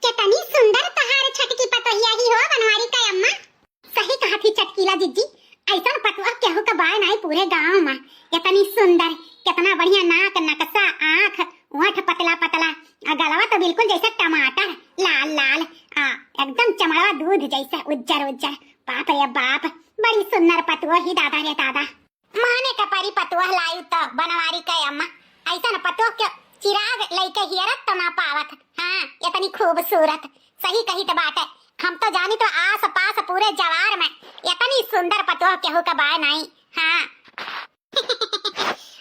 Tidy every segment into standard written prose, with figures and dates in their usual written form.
कितनी सुंदर तहार छटकी पतोहिया ही हो बनवारी का अम्मा। सही कहा थी चटकीला जीजी, ऐसा पतुआ केहू का बाय नहीं पूरे गांव में। कितनी सुंदर, कितना बढ़िया नाक नक्शा, आँख ओठ पतला पतला, गलवा तो बिल्कुल जैसा टमाटर, लाल लाल, एकदम चमड़वा दूध जैसा उज्जर उज्जर। बाप रे बाप, बड़ी सुंदर पतुआ ही दादा रे दादा। माने का परी पतुआ लायु तो बनवारी का अम्मा। ऐसा न पतुआ के चिराग लइके हियरत तो ना पावत। हाँ, इतनी खूबसूरत, सही कही तो बात है। हम तो जानी तो आस पास पूरे जवार में इतनी सुंदर पतुआ केहू का बाय नहीं। हाँ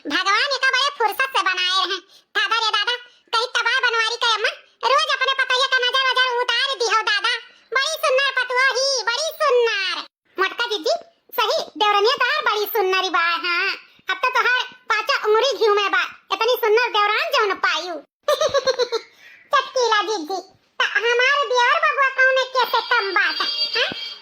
भगवान का बड़े फुर्सत से बनाए रहे दादा रे दादा। कहीं तबाह बनवारी का अम्मा रोज अपने पतोहिया का नजर वजर उतार दी हो दादा। बड़ी सुंदर पतुआ ही, बड़ी सुंदर। मोटका जीजी सही देवरनिया तार बड़ी सुंदरी बा। हाँ, अब तो तोहार पाचा उंगली घिउ में बा, इतनी सुंदर देवरान जौन पायु। चटकीला जीजी ता हमारे दियार बबुआ कौने कैसे कम बात है।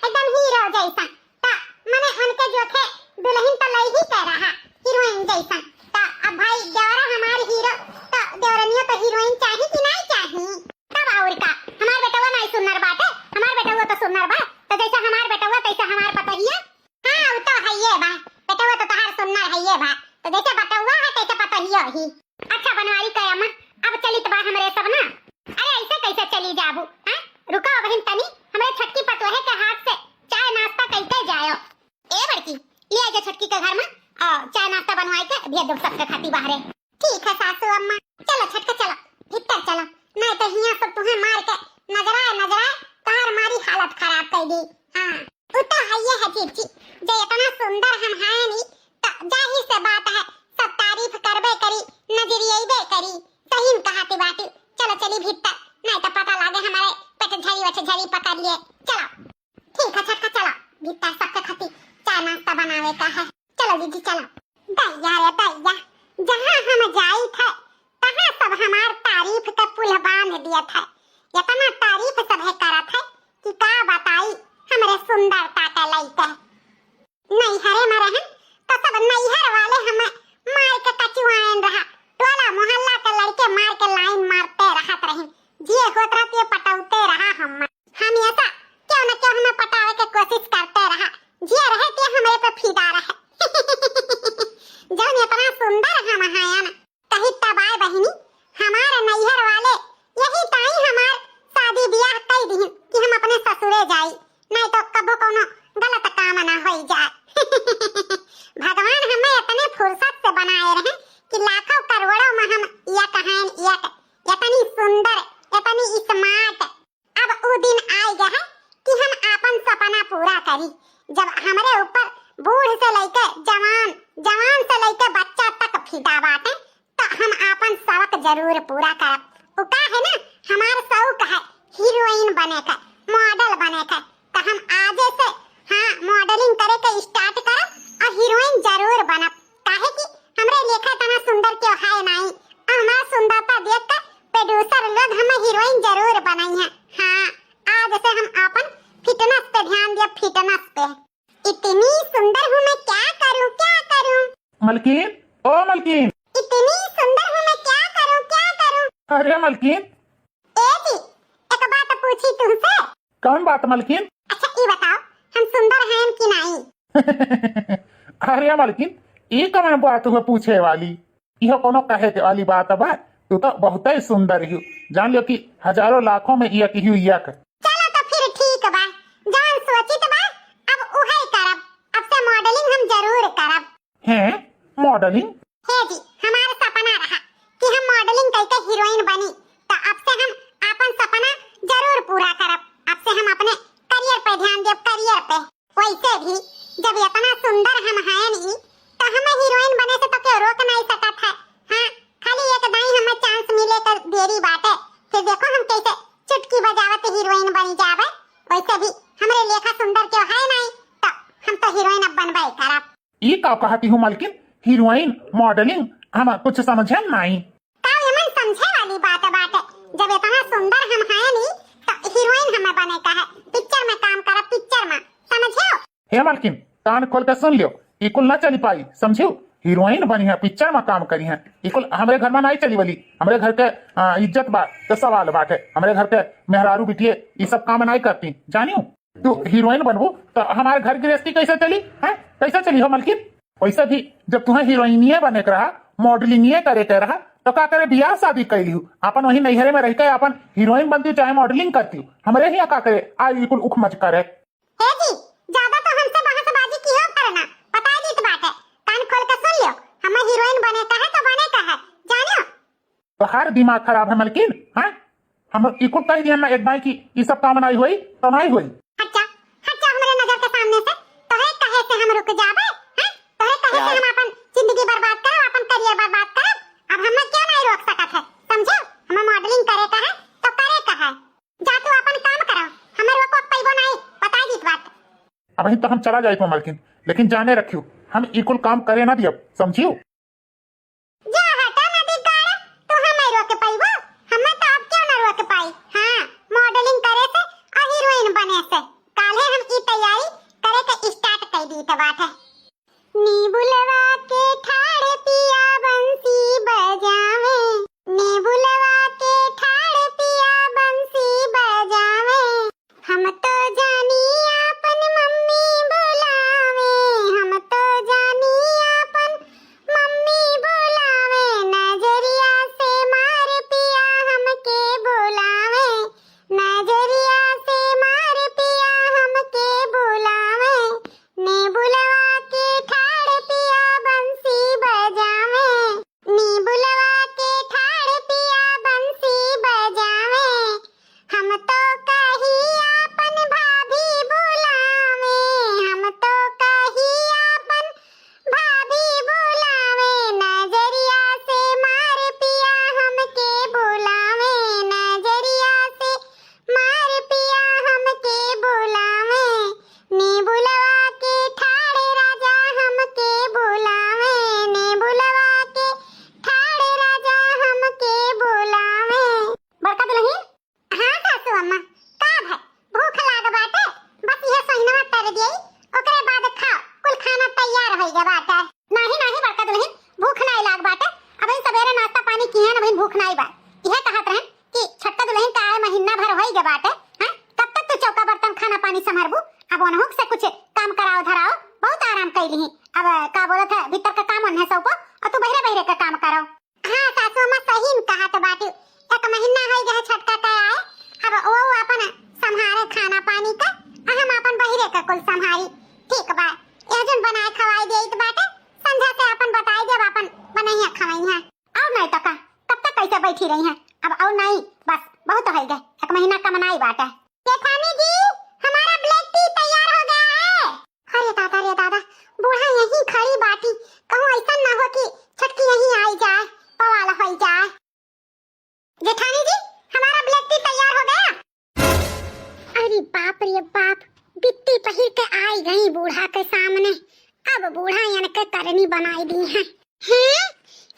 एकदम हीरो जैसा ता मने उनके जो थे दुल्हन तो लई ही कह रहा हीरोइन जैसा। ता अब भाई देवरा हमारे हीरो तो देवरनिया तो हीरोइन चाहिए कि नहीं चाहिए। तब और का हमार बेटवा नहीं सुंदर बात है। हमार बेटवा तो सुंदर बा, तो जैसा हमार बेटवा तैसा हमार पतोहिया। हाँ वो तो है ये बा, बेटवा तो तहार सुंदर है ये बा, तो जैसा बेटवा है तैसा पतोहिया ही। अच्छा बनवारी का अम्मा अब चली तबा हमरे सब ना। अरे ऐसे कैसे चली जाबू। हां रुको बहन तनी, हमरे छटकी पतोहे के हाथ से चाय नाश्ता कैसे जायो। ए बड़की ले आजा छटकी के घर में चाय नाश्ता बनवाई के भेज दो सबके खाती बाहरे। ठीक है सासू अम्मा, चलो छटका चलो भीतर चलो, नहीं तो हिया सब तुम्हें मार के नजराए तहार मारी हालत खराब कर दी। हां वो तो है ये है चीची, जो इतना सुंदर हम हैं नी तो जाहिर से बात है सब तारीफ करबे करी, नजरिएबे करी। सही में कहा बात। चलो चली भीतर, नहीं तो पता लागे हमारे पेट झरी पकड़ लिए। चलो ठीक है छटका चलो भीतर सबके खाती चाय नाश्ता बनावे का है। चलो दीदी चलो। दैया रे दैया, जहाँ हम जाई थे तहाँ सब हमार तारीफ का पुल बांध दिया था। इतना तारीफ सब है करा था कि का बताई हमरे सुंदरता का लइके। नैहरे में रहन तो सब नैहर वाले हमें मार के कचुआन रहा, टोला मोहल्ला के लड़के मार के लाइन मारते रहत रहे। जे होत रहते पटाउते रहा हम ऐसा क्यों न क्यों हमें पटावे के कोशिश करते रहा। जे रहे ते हमरे पे फिदा रहे। जौन इतना सुंदर हम हाया ना कहीं तबाय बहिनी हमारे नैहर वाले यही ताई हमार शादी ब्याह कई दी कि हम अपने ससुरे जाई, नहीं तो कबो कोनो गलत काम ना होई जाए। भगवान हमें इतने फुर्सत से बनाए रहे कि लाखों करोड़ों में हम या कहान एक इतनी सुंदर इतनी स्मार्ट। अब वो दिन आ गया है कि हम अपन सपना पूरा करी। जब हमारे ऊपर बूढ़ से लेकर जवान से लेकर बच्चा तक फिदा बाटे तो हम अपन शौक जरूर पूरा करब। वो का है ना हमार शौक है हीरोइन बने का, मॉडल बने का। तो हम आज से हाँ मॉडलिंग करे के स्टार्ट करब और हीरोइन जरूर बनब। काहे कि हमरे लेखा तना सुंदर क्यों है नहीं, हमार सुंदरता देखकर प्रोड्यूसर लोग हमें हीरोइन जरूर बनाई है। हाँ आज से हम अपन फिटनेस पे ध्यान दिया, फिटनेस पे। इतनी सुंदर हूँ मैं क्या करूँ। मलकीन ओ मलकीन, इतनी सुंदर हूँ मैं क्या करूँ। अरे मलकीन ए जी एक बात पूछी तुमसे। कौन बात मलकीन? अच्छा ये बताओ हम सुंदर हैं कि नहीं। अरे मलकीन ये कौन बात हुआ पूछे वाली, यह कोनो कहे के वाली बात बा। तू तो बहुत ही सुंदर ही, जान लो कि हजारों लाखों में एक ही एक। चलो तो फिर ठीक बा, जान सोचित बा अब उहे करब। अब से मॉडलिंग हम जरूर करब। हैं मॉडलिंग? हे जी हमारा सपना रहा कि हम मॉडलिंग करके हीरोइन बनी, तो अब से हम अपन सपना जरूर पूरा करब। अब से हम अपने करियर पे ध्यान देब, करियर पे। वैसे भी जब इतना सुंदर हम हैं नहीं तो हमें हीरोइन बने से तो क्यों रोक नहीं सकत है। हाँ खाली एक दाई हमें चांस मिले तो देरी बात है। फिर देखो हम कैसे चुटकी बजावत हीरोइन बनी जावे। वैसे भी हमरे लेखा सुंदर क्यों है नहीं तो हम तो हीरोइन अब बनबे करब। ये का कहती हूँ मलकिन, हीरोइन मॉडलिंग हम कुछ समझे नहीं। काहे मन समझे वाली बात है। जब इतना सुंदर हम हैं नहीं तो हीरोइन हमें बने का है, पिक्चर में काम करब, पिक्चर में समझो। हे मलकिन कान खोल कर सुन लियो, ये कुल ना चली पाई समझियो। हीरोइन बनी है, पिक्चर में काम करी है, इकुल हमारे घर में नहीं चली वाली। हमारे घर के इज्जत बा तो सवाल बात है। हमारे घर के मेहरारू बिटिए ये सब काम नहीं करती, जानियो। तू हीरोइन बनबू तो हमारे घर गृहस्थी कैसे चली है, कैसे चली हो मलकिन? वैसे भी जब तुम्हें हीरोइनिये बने के रहा, मॉडलिंग करे के रहा, तो का करे बियाह शादी कैली हूँ अपन वही नैहरे में रह के अपन हीरोइन बनती चाहे मॉडलिंग करती हूँ। हमारे यहाँ का करे आज बिल्कुल उख मच करे। हे जी, ज्यादा तो हमसे बहसबाजी की हो करना, पता है जीत बात है। कान खोल के सुन लियो, हमें हीरोइन बने का है तो बने का है, जानियो। तो हर दिमाग खराब है मलकिन, हैं? हम इकुल कह दिया ना एक बार की ये सब काम नहीं हुई तो नहीं हुई। हच्चा हच्चा हमारे नजर के सामने से तो है कहे से हम रुक जाबे हैं, तो है कहे से हम अपन जिंदगी बर्बाद करब, अपन करियर बर्बाद करब। अब हमें क्यों नहीं रोक सकत है, समझो? हमें मॉडलिंग करे का है तो करे का है, जा तू अपन काम करो, हमें रोको पैबो नहीं, पता है जीत बात। अभी तो हम चला जाए मलकिन, लेकिन जाने रखियो हम इकुल काम करे ना दियो, समझियो? जा हटा ना दिगाड़ा, तू हमें रोक पैबो, हमें तो अब क्यों ना रोक पाई। हां, मॉडलिंग करे से और हीरोइन बने से काले हम की तैयारी करे के स्टार्ट कर दी त बात है। नी बुलवा के ठाड़ पिया बंसी बजावे, नी बुलवा के ठाड़ पिया बंसी बजावे, हम तो जानी अपन मम्मी बुलावे, हम तो जानी अपन मम्मी बुलावे, नजरिया से मार पिया हमके बुलावे, नजरिया से मार पिया हमके बुलावे, ने बुलवा के ठाड़ पिया बंसी बजावे, नी बुलवा के ठाड़ पिया बंसी बजावे, हम तो कही अपन भाभी बुलावे, हम तो कही अपन भाभी बुलावे, नजरिया से मार पिया हमके बुलावे, नजरिया से मार पिया हमके बुलावे, नी बुलवा के ठाड़ राजा हमके बुलावे, नी बुलवा के ठाड़ राजा हमके बुलावे। बड़का दुल्हन, हाँ सासू अम्मा, का है भूख लाग बाटे, बस यह सहीनवा कर दियई, ओकरे बाद खाओ, कुल खाना तैयार होई गे बाटे। नहीं नहीं बड़का दुल्हन, भूख नहीं लाग बाटे, अबे सवेरे नाश्ता पानी किए न, भूख नहीं बा। यह कहत रहन कि छट्टा दुल्हन का आए महीना भर होई गे बाटे, हैं? तब तक तो चौका बर्तन खाना पानी संभरबू, अब ओनहुक से कुछ काम कराओ धराओ, बहुत आराम कैली। अब का बोलत है भीतर का काम है सब और तू बहरे बहरे का काम करो। हां सासू अम्मा सही न कहत बाटे, एक महीना होई गे छटका का आए, अब ओ अपन संभारे खाना पानी का, हम अपन बहिरे का कुल संभारी। ठीक बा, एजन बनाए खवाई देइत बाटे, संझा से अपन बताई देब अपन बनैया खवाई है। और नहीं तो का कब तक कैसे बैठी रही है, अब और नहीं, बस बहुत हो गए, एक महीना का मनाई बाटे। जेठानी जी, हमारा ब्लैक टी तैयार हो गया है। अरे दादा, बूढ़ा यहीं खड़ी बाटी, कहूं ऐसा ना हो कि छटकी यहीं आई जाए, पवाला हो जाए। जेठानी जी, हमारा ब्लैक टी तैयार हो गया। अरे बाप रे बाप, बिट्टी पहिर के आई गई बूढ़ा के सामने, अब बूढ़ा इनके करनी बनाई दी है। हैं?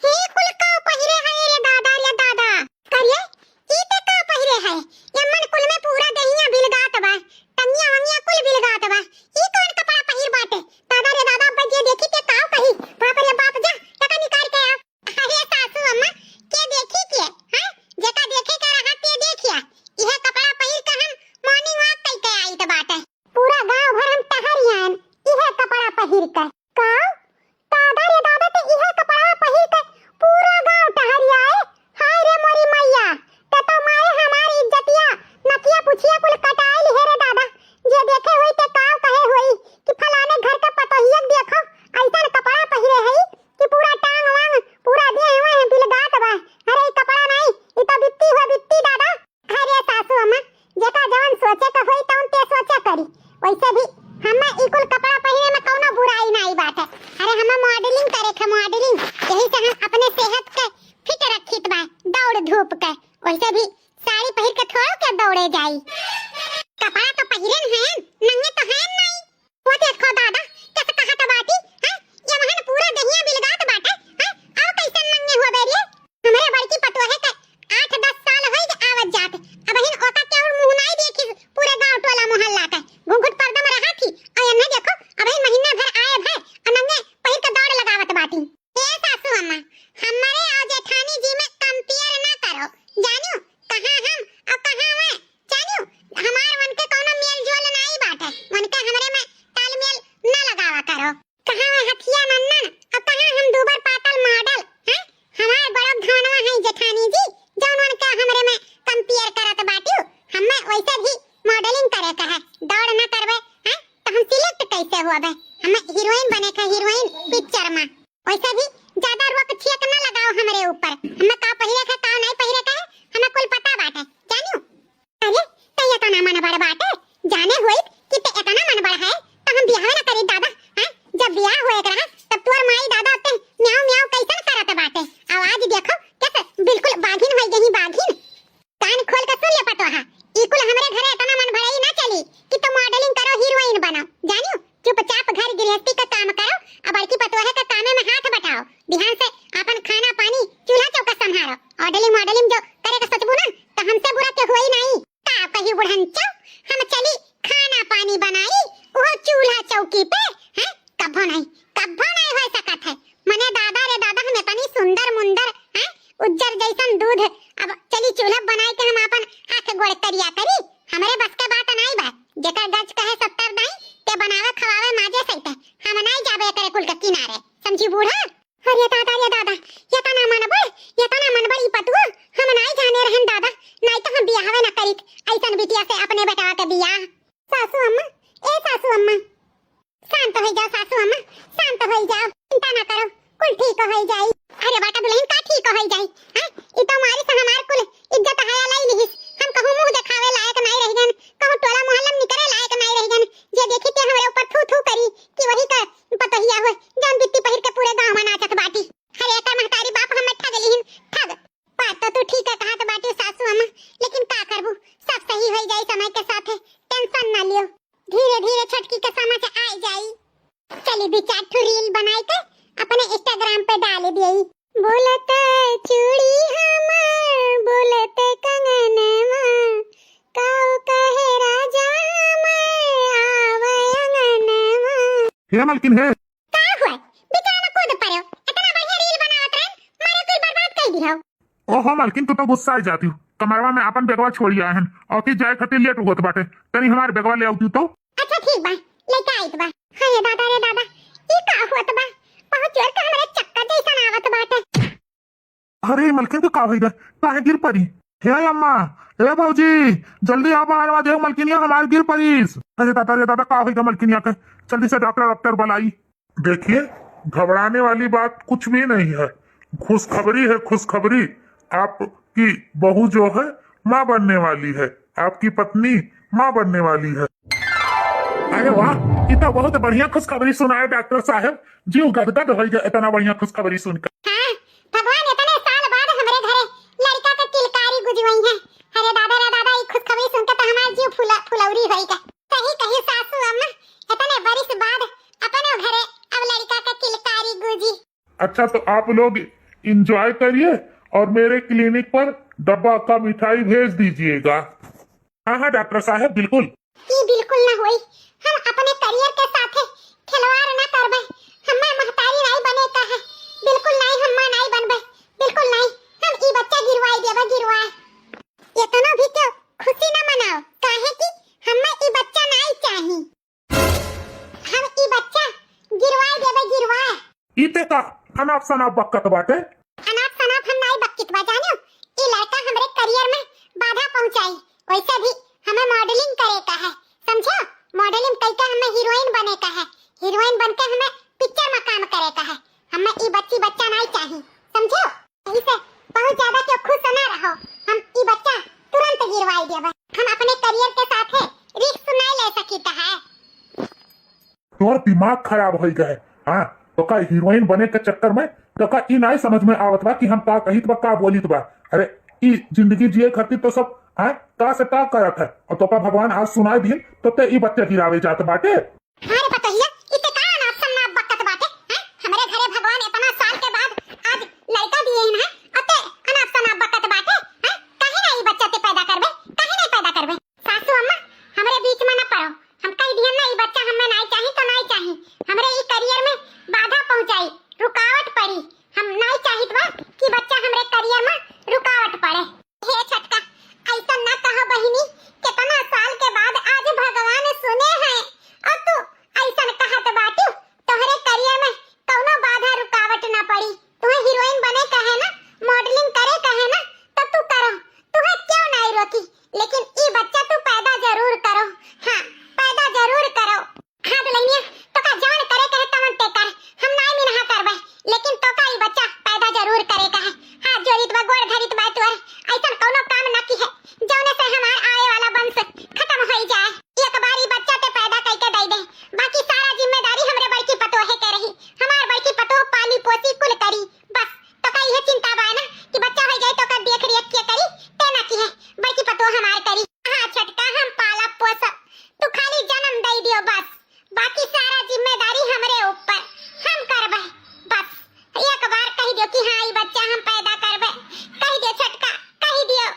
हे कुल का पहिरे है रे दादा, करिए ई ते का पहिरे है, यमन कुल में पूरा दहिया बिलगात बा, टंगिया वंगिया कुल बिलगात बा, ई कौन कपड़ा पहिर बाटे? दादा रे दादा, अब जे देखी ते काव कही, बाप रे बाप, जा टका निकाल के आ। अरे सासू अम्मा, के देखी के हैं? जेका देखे के रहा ते देखिया, यह कपड़ा पहिर के हम मॉर्निंग वॉक कई के आई त बाटे, पूरा गांव भर हम टहरियान यह कपड़ा पहिर के। का दादा रे दादा, ते यह कपड़ा पहिर के पूरा गांव टहरियाए? हाय रे मोरी मैया, ते तो मारे हमारी इज्जतिया नकिया पुछिया कुल कटाइल है रे दादा, जे देखे हुई ते काव कहे हुई कि फलाने घर के पतोहियक देखो ऐसा कपड़ा पहिरे है कि पूरा टांग वांग पूरा देह हुए हैं बिलगात बा। अरे ई कपड़ा नहीं, ई तो बित्ती हो बित्ती दादा। अरे सासू अम्मा, जेका जवन सोचे का होई तौन ते सोचा करी, वैसे भी हमें ई कुल कपड़ा पहिरे में कोनो बुराई नहीं बात है। अरे हमें मॉडलिंग करे के, मॉडलिंग यही से हम अपने सेहत के फिट रखित बा, दौड़ धूप के, वैसे भी साड़ी पहिर के थोड़ा के दौड़े जाई, कपड़ा तो पहिरन है, नंगे तो है नहीं। वो देखो दादा कैसे कहत बाटी, हैं? ये महन पूरा दहिया बिलगात बाटे, हैं? आओ कैसे नंगे हो बेरिए? हमारे बड़की पतोहे के 8-10 साल होई के आवत जात, अब हिन ओका के और मुंह नहीं देखी पूरे गांव टोला मोहल्ला के, घूंघट पर्दा में रहा थी, और ये देखो अब हिन महीना भर आए भय, और नंगे पहिर के दौड़ लगावत बाटी। अब हम हीरोइन बने का हीरोइन पिक्चर में वैसे भी ज्यादा रुक छियक ना लगाओ हमरे ऊपर हम का पहिरे का नहीं पहिरे का हमें कुल पता बाटे जानियो अरे तैया तो ना मन बड़ बाटे जाने होई कि ते इतना मन बड़ है तो हम बियाह ना करी दादा हैं जब बियाह होए करा तब तोर माई दादा ते म्याऊ म्याऊ कैसन करत बाटे आवाज देखो कैसे बिल्कुल बाघिन होई गई बाघिन कान खोल के सुन ले पटोहा इकुल हमरे घरे इतना मन भड़ाई ना चली कि तो मॉडलिंग करो हीरोइन बनो जानियो चुपचाप घर गृहस्थी का काम करो अब बड़की पतोहे का कामे में हाथ बटाओ ध्यान से अपन खाना पानी चूल्हा चौका संभालो मॉडलिंग मॉडलिंग जो करे का सोचबो ना तो हमसे बुरा के होई नहीं का कही बुढ़नचो हम चली खाना पानी बनाई वो चूल्हा चौकी पे हैं कभो नहीं हो सकत है मने दादा रे दादा हम इतनी सुंदर मुंदर हैं उज्जर जैसन दूध अब चली चूल्हा बनाई के हम अपन हाथ गोड़ करिया करी हमरे बस के बात नहीं बा जेकर गज कहे 70 दाई ते बनावे खवावे माजे सहित हम नहीं जाबे करे कुल के किनारे समझी बूढ़ा अरे दादा ये तना मन बड़ी पतुआ हम नहीं जाने रहन दादा नहीं तो हम बियाह ना करी ऐसन बिटिया से अपने बेटा के बियाह सासू अम्मा शांत हो जाओ सासू अम्मा शांत हो जाओ चिंता ना करो कुल ठीक हो जाई अरे बेटा दुल्हन का ठीक हो जाई हां ई तो हमारी से हमार कुल इज्जत हाया लाई नहीं हम कहूं मुंह दिखावे लायक नहीं रह गन कहूं टोला मोहल्ला निकले लायक नहीं रह गन जे देखी ते हमरे ऊपर थू थू करी कि वही का पतहिया हो जान बिट्टी पहिर के पूरे गांव में नाचत बाटी अरे एकर महतारी बाप हम ठग लेहिन ठग बात तो ठीक है कहत बाटी सासू अम्मा लेकिन का करबू सब सही हो जाई समय के साथ टेंशन ना लियो धीरे धीरे छटकी के समझ आ जाई चली भी चार रील बनाई के अपने इंस्टाग्राम पे डाल दियई बोलत चूड़ी हमर बोलत कंगनवा काऊ कहे राजा मैं आवे अंगनवा हे मालकिन है का हुआ बेचारा कूद पड़ो इतना बढ़िया रील बनावत रहे मारे कोई बर्बाद कर दियो ओहो मालकिन तू तो गुस्सा आ जाती हूँ कमरवा में अपन बेगवा छोड़ी आए हैं और की जाए खती लेट होत बाटे तनी हमार बेगवा ले आउती तो अच्छा ठीक बा लेके आइत बा हाय दादा रे दादा ई का होत बा बहुत जोर का हमरे चक्कर जैसा आवत बाटे अरे मालकिन तो का होई गए काहे गिर पड़ी हे अम्मा ए भौजी जल्दी आ बाहर आ देख मालकिनिया हमार गिर पड़ीस अरे दादा का होई गए मालकिनिया के जल्दी से डॉक्टर बुलाई देखिए घबराने वाली बात कुछ भी नहीं है खुशखबरी है खुशखबरी आपकी बहू जो है माँ बनने वाली है आपकी पत्नी माँ बनने वाली है अरे वाह ये तो बहुत बढ़िया खुशखबरी सुनाए डॉक्टर साहब जीव गदगद हो गया इतना बढ़िया खुशखबरी सुनकर हां भगवान इतने साल बाद हमरे घरे लड़का का किलकारी गुजवई है अरे दादा रे दादा ये खुशखबरी सुनकर तो हमारा जीव फुलौरी होई का सही कही सासू अम्मा इतने बरिस बाद अपने घरे अब लड़का का किलकारी गुजी अच्छा तो आप लोग एंजॉय करिए और मेरे क्लिनिक पर डब्बा का मिठाई भेज दीजिएगा हाँ डॉक्टर साहब बिल्कुल ये बिल्कुल ना होई हम अपने करियर के साथ खिलवाड़ ना करबे हमें महतारी नहीं बने का है बिल्कुल नहीं हम नहीं बनबे बिल्कुल नहीं हम ई बच्चा गिरवाई देबे इतना भी क्यों खुशी ना मनाओ काहे कि हमें ई बच्चा नहीं चाहिए हम ई बच्चा गिरवाई देबे इते का अनाप शनाप बकत बाटे अनाप शनाप हम नहीं बकत बा जानो ई लड़का हमरे करियर में बाधा पहुंचाई वैसे भी हमें मॉडलिंग करे का है समझो मॉडलिंग करके हमें हीरोइन बने का है हीरोइन बनके हमें पिक्चर में काम करे का है हमें ई बच्चा नहीं चाहिए समझो इसे बहुत ज्यादा क्यों खुश ना रहो हम ई बच्चा तुरंत गिरवाई देबे हम अपने करियर के साथ रिस्क नहीं ले सकीता है तोर दिमाग खराब हो गए हाँ तो का हीरोइन बने के चक्कर में तो का ई नहीं समझ में आवत बा कि हम का कहित बा का बोलित बा अरे ई जिंदगी जिए खातिर तो सब हाँ का से का करत है और तो भगवान आज सुनाई दिन तो ते ई बच्चे गिरावे जात बाटे अरे पतहिया इते का ना सन्ना बकत बाटे हैं हमरे घरे भगवान इतना साल के बाद आज लड़का दिए हैं अते अनाप शनाप बकत बाटे हैं काहे ना ई बच्चा ते पैदा करबे काहे नहीं पैदा करबे सासू अम्मा हमरे बीच में ना पड़ो हम कह दिए ना ई बच्चा हमें नहीं चाहिए तो नहीं चाहिए हमरे ई करियर में बाधा पहुंचाई रुकावट पड़ी हम नहीं चाहित बा कि बच्चा हमरे करियर में रुकावट पड़े हे छटका ऐसा ना कहो बहिनी कितना साल के बाद आज भगवान सुने हैं और तू ऐसा कहा काम न की है जौने से हमार आए वाला वंश खत्म हो जाए। एक बारी बच्चा ते पैदा करके दे दे, बाकी सारा जिम्मेदारी हमरे बड़की पतोहे के रही। हमार बड़की पतोह पाली पोसी कुल करी, बस तो का यह चिंता बा ना कि बच्चा हो जाए तो का देख रेख के करी, तेना की है बड़की पतोह हमार करी। हां छोटका हम पाला पोस, तू खाली जन्म दे दियो बस, बाकी सारा जिम्मेदारी हमरे ऊपर, हम करबे बस। एक बार कह दियो कि हां ई बच्चा हम पैदा करबे, कह दियो छोटका, कह दियो।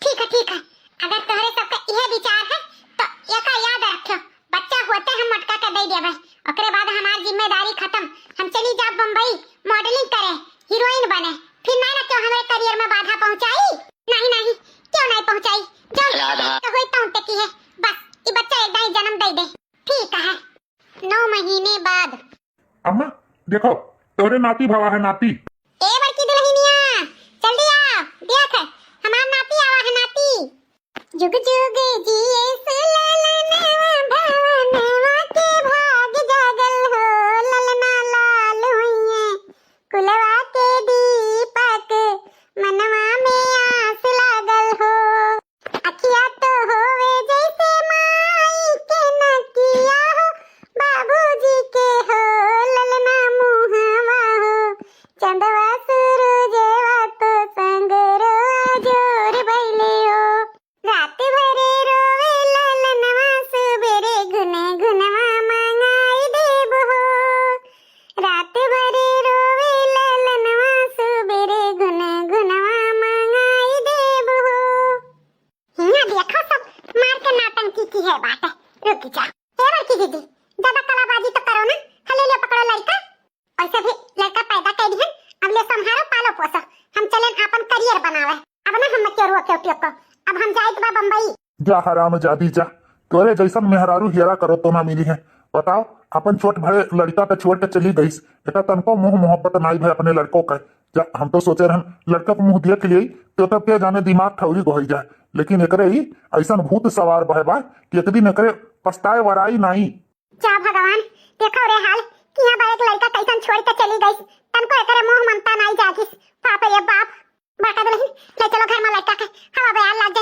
ठीक है, अगर तोहरे सबका यह विचार है तो एका याद रखियो, बच्चा होते हम मटका के दे देबे, ओकरे बाद हमार जिम्मेदारी खत्म। हम चली जा बम्बई मॉडलिंग करे, हीरोइन बने, फिर ना ना क्यों हमारे करियर में बाधा पहुंचाई। नहीं क्यों नहीं पहुंचाई, जो तो होई तो की है बस, ये बच्चा एक ही जन्म दे दे। ठीक है 9 महीने बाद। अम्मा देखो तोरे नाती भावा है नाती। ए बड़की दुल्हनिया जल्दी आ, देख हमार नाती आवा है नाती। जुग जुग जिए सुललनवा भवनवा के भाग जागल हो, ललना लाल हुइए कुलवा के दीपक मनवा में आस लागल हो। अखिया तो होवे जैसे माई के नकिया हो, बाबूजी के हो ललना मुहवा हो, चंदवा सूरजेवा तो संग रोआ जोर बैले हो। रात भरे रोवे ललनवा सुबेरे गुने गुनवा मंगाई देब हो, रात भरे रोवे ललनवा सुबेरे गुने गुनवा मंगाई देब हो। हिया देखो सब मार के नाटंकी की है बात है, रुक जा। ए बड़की दीदी ज्यादा कलाबाजी तो करो ना, हले ले पकड़ो लड़का, ऐसे भी लड़का पैदा कर दिहन, अब ले संभालो पालो पोसो, हम चले अपन करियर बनावे। अब ना हम क्यों रुआ क्यों को, अब हम जाए तो बम्बई। जा हराम जादी जा, तोरे जैसन मेहरारू हेरा करो तो ना मिली है। बताओ अपन छोट भरे लड़का के छोड़ के चली गई, एका तनको मुंह मोहब्बत नाई भाई अपने लड़कों का। जा हम तो सोचे रहन लड़का को मुंह देख लिए तो तब के जाने दिमाग ठौरी गोई जाए, लेकिन एकरे ही ऐसा भूत सवार बहबा कि एक दिन एकरे पछताए वराई नहीं। जा भगवान देखो रे हाल कि यहाँ बा एक लड़का कैसन छोड़ के चली गई, तनको एकरे मुंह ममता नहीं जागिस। बाप रे बाप, बड़का दुल्हन ले चलो घर में लड़का के, हवा बयान लग